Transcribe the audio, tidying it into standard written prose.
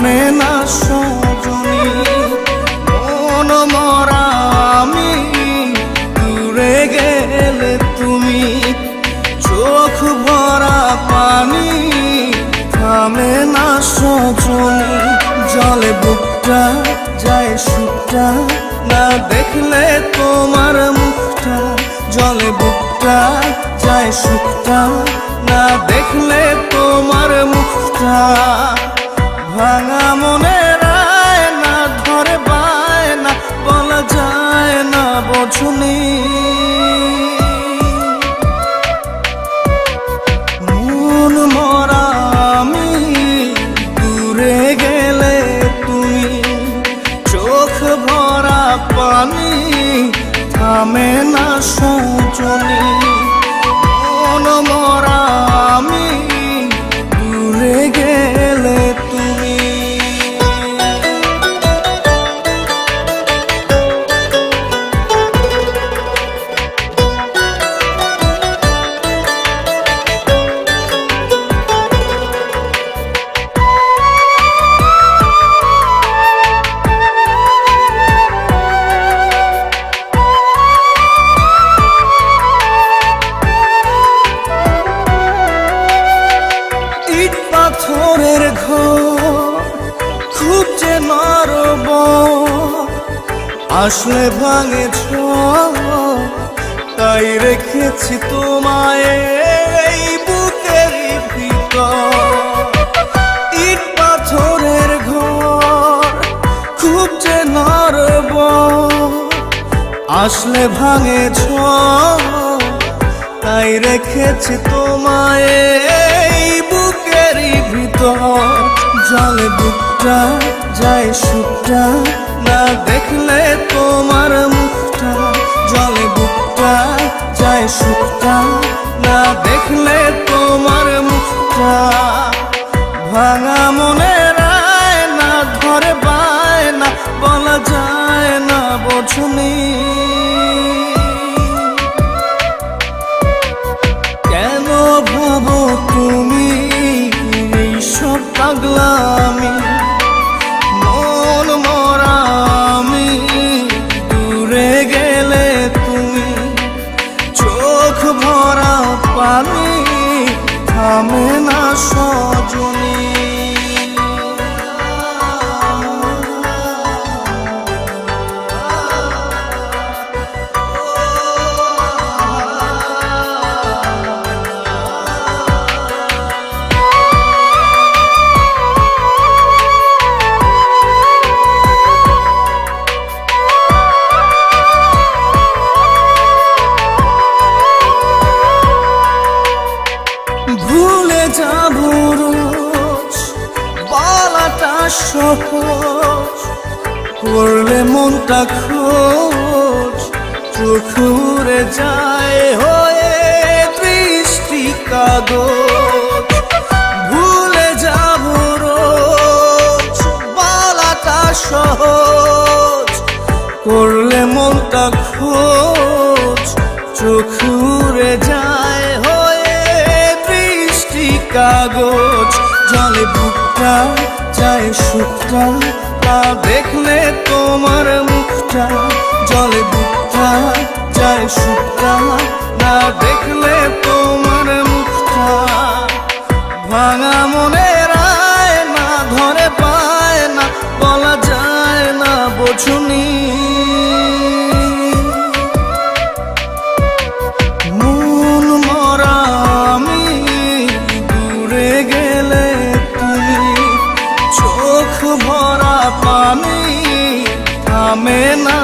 থামে না সজনী। মন মরা আমি, দূরে গেলে তুমি, চোখ ভরা পানি, থামে না সজনী। জলে বুকটা যায় সুখটা, না দেখলে তোমার মুখটা। জলে বুকটা যায় সুখটা, না দেখলে তোমার মুখটা। ভাঙা মনের আয়না ধরে বায়না, বলা যায় না বোঝনি। মন মরা আমি, দূরে গেলে তুমি, চোখ ভরা পানি, থামে না সজনী। মন মরা আমি, দূরে গেলে তুমি। পাথরের ঘর খুব যে নরব, আসলে ভাঙে তাই রেখেছি তোমায় এই বুকের ভিতর। ইট পাথরের ঘর খুব যে নরব, আসলে ভাঙে তাই রেখেছি তোমায় এই বুকেরই ভিতর। জলে বুকটা যায় সুখটা, না দেখলে তোমার মুখটা। জলে বুকটা যায় সুখটা, না দেখলে তোমার মুখটা। ভাঙা মনের আয়না ধরে বায়না, বলা যায় না বোঝনি। কেন ভাবো তুমি এইসব পাগলামি? মন মরা আমি, দূরে গেলে তুমি, চোখ ভরা পানি, থামে না সজনী। ভুলে যাবো রোজ বলাটা সহজ, করলে মনটা খোঁজ, চোখ উড়ে যায় হয়ে দৃষ্টি কাগজ। ভুলে যাবো রোজ বলাটা সহজ, করলে মনটা খোঁজ, চোখ উড়ে যায় কাগজ। জলে বুকটা যায় সুখটা, তা দেখলে তোমার মুখটা। জলে বুকটা যায় সুখটা, না দেখলে তোমার মুখটা। ভাঙা মনের আয়না ধরে বায়না, বলা যায় না বোঝনি। মন মরা আমি, দূরে গেলে তুমি, চোখ ভরা পানি, থামে না